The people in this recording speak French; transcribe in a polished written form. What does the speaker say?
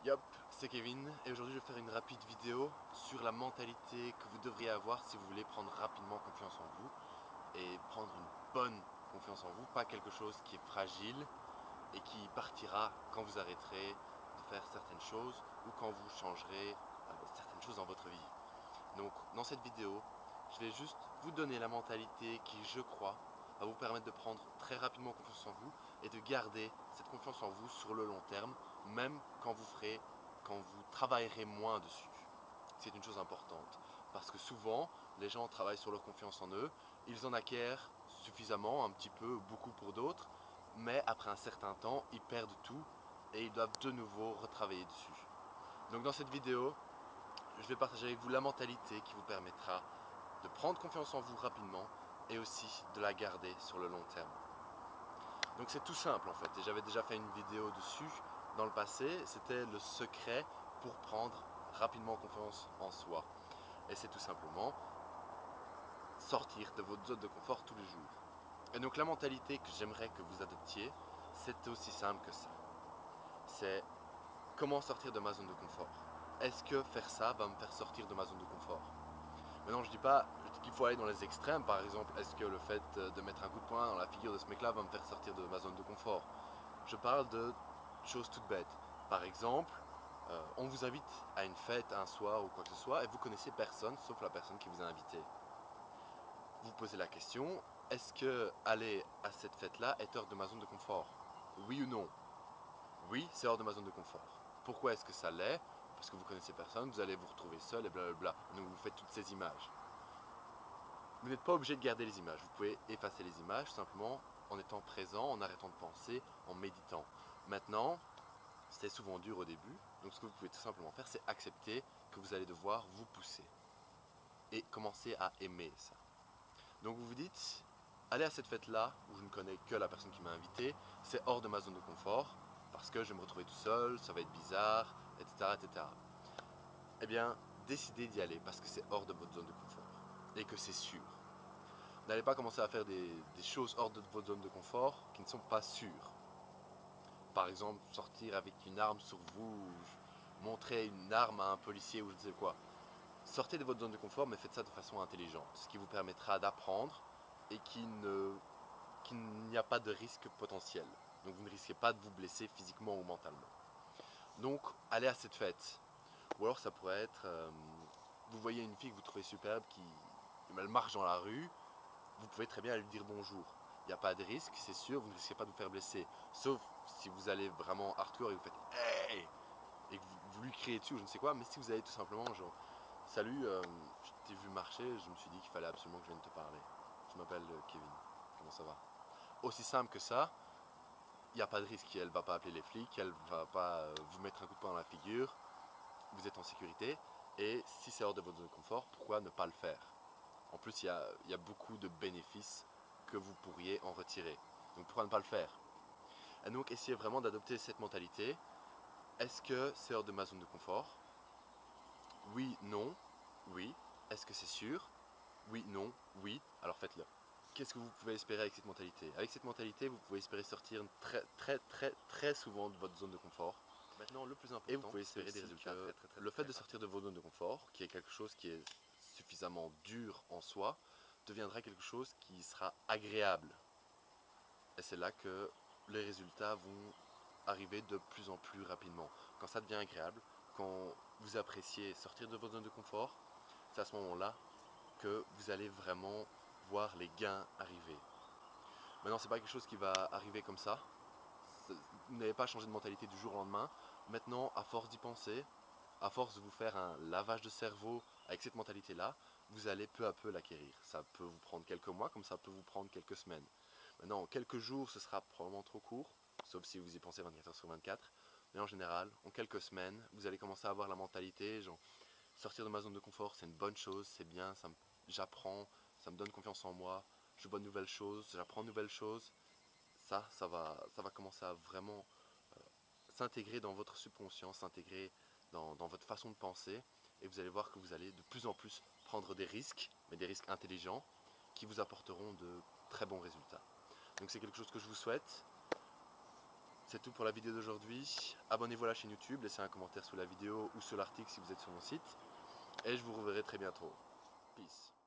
Yop, c'est Kevin et aujourd'hui je vais faire une rapide vidéo sur la mentalité que vous devriez avoir si vous voulez prendre rapidement confiance en vous et prendre une bonne confiance en vous, pas quelque chose qui est fragile et qui partira quand vous arrêterez de faire certaines choses ou quand vous changerez certaines choses dans votre vie. Donc dans cette vidéo, je vais juste vous donner la mentalité qui, je crois, va vous permettre de prendre très rapidement confiance en vous et de garder cette confiance en vous sur le long terme, même quand vous travaillerez moins dessus. C'est une chose importante parce que souvent, les gens travaillent sur leur confiance en eux, ils en acquièrent suffisamment, un petit peu, beaucoup pour d'autres, mais après un certain temps, ils perdent tout et ils doivent de nouveau retravailler dessus. Donc dans cette vidéo, je vais partager avec vous la mentalité qui vous permettra de prendre confiance en vous rapidement et aussi de la garder sur le long terme. Donc c'est tout simple en fait, et j'avais déjà fait une vidéo dessus dans le passé, c'était le secret pour prendre rapidement confiance en soi. Et c'est tout simplement sortir de votre zone de confort tous les jours. Et donc la mentalité que j'aimerais que vous adoptiez, c'est aussi simple que ça. C'est comment sortir de ma zone de confort. Est-ce que faire ça va me faire sortir de ma zone de confort? Maintenant, je dis qu'il faut aller dans les extrêmes. Par exemple, est-ce que le fait de mettre un coup de poing dans la figure de ce mec-là va me faire sortir de ma zone de confort? Je parle de choses toutes bêtes. Par exemple, on vous invite à une fête un soir ou quoi que ce soit et vous connaissez personne sauf la personne qui vous a invité. Vous posez la question, est-ce que aller à cette fête-là est hors de ma zone de confort? Oui ou non? Oui, c'est hors de ma zone de confort. Pourquoi est-ce que ça l'est? Parce que vous connaissez personne, vous allez vous retrouver seul et blablabla. Donc vous faites toutes ces images. Vous n'êtes pas obligé de garder les images. Vous pouvez effacer les images simplement en étant présent, en arrêtant de penser, en méditant. Maintenant, c'est souvent dur au début. Donc ce que vous pouvez tout simplement faire, c'est accepter que vous allez devoir vous pousser. Et commencer à aimer ça. Donc vous vous dites, aller à cette fête-là, où je ne connais que la personne qui m'a invité, c'est hors de ma zone de confort, parce que je vais me retrouver tout seul, ça va être bizarre, etc. etc. Eh bien, décidez d'y aller, parce que c'est hors de votre zone de confort, et que c'est sûr. N'allez pas commencer à faire des choses hors de votre zone de confort qui ne sont pas sûres. Par exemple, sortir avec une arme sur vous, montrer une arme à un policier ou je ne sais quoi. Sortez de votre zone de confort, mais faites ça de façon intelligente, ce qui vous permettra d'apprendre et qu'il n'y a pas de risque potentiel. Donc vous ne risquez pas de vous blesser physiquement ou mentalement. Donc allez à cette fête. Ou alors ça pourrait être, vous voyez une fille que vous trouvez superbe qui elle marche dans la rue, vous pouvez très bien lui dire bonjour. Il n'y a pas de risque, c'est sûr, vous ne risquez pas de vous faire blesser. Sauf si vous allez vraiment hardcore et vous faites hey et que vous lui criez dessus ou je ne sais quoi, mais si vous allez tout simplement genre salut, je t'ai vu marcher, je me suis dit qu'il fallait absolument que je vienne te parler. Je m'appelle Kevin, comment ça va? Aussi simple que ça, il n'y a pas de risque, elle ne va pas appeler les flics, elle ne va pas vous mettre un coup de poing dans la figure, vous êtes en sécurité, et si c'est hors de votre zone de confort, pourquoi ne pas le faire? En plus, il y a beaucoup de bénéfices que vous pourriez en retirer. Donc pourquoi ne pas le faire? Et donc essayez vraiment d'adopter cette mentalité. Est-ce que c'est hors de ma zone de confort? Oui, non, oui. Est-ce que c'est sûr? Oui, non, oui. Alors faites-le. Qu'est-ce que vous pouvez espérer avec cette mentalité? Avec cette mentalité, vous pouvez espérer sortir très souvent de votre zone de confort. Maintenant, le plus important, et vous pouvez espérer des résultats le fait de sortir de vos zones de confort, qui est quelque chose qui est suffisamment dur en soi, deviendra quelque chose qui sera agréable. Et c'est là que les résultats vont arriver de plus en plus rapidement. Quand ça devient agréable, quand vous appréciez sortir de votre zone de confort, c'est à ce moment-là que vous allez vraiment voir les gains arriver. Maintenant, c'est pas quelque chose qui va arriver comme ça. Vous n'avez pas changé de mentalité du jour au lendemain. Maintenant, à force d'y penser, à force de vous faire un lavage de cerveau avec cette mentalité-là, vous allez peu à peu l'acquérir. Ça peut vous prendre quelques mois, comme ça peut vous prendre quelques semaines. Maintenant, quelques jours, ce sera probablement trop court, sauf si vous y pensez 24 heures sur 24. Mais en général, en quelques semaines, vous allez commencer à avoir la mentalité, genre, sortir de ma zone de confort, c'est une bonne chose, c'est bien, j'apprends, ça me donne confiance en moi, je vois de nouvelles choses, j'apprends de nouvelles choses. Ça va commencer à vraiment s'intégrer dans votre subconscient, s'intégrer dans votre façon de penser, et vous allez voir que vous allez de plus en plus prendre des risques, mais des risques intelligents, qui vous apporteront de très bons résultats. Donc c'est quelque chose que je vous souhaite. C'est tout pour la vidéo d'aujourd'hui. Abonnez-vous à la chaîne YouTube, laissez un commentaire sous la vidéo ou sur l'article si vous êtes sur mon site. Et je vous reverrai très bientôt. Peace.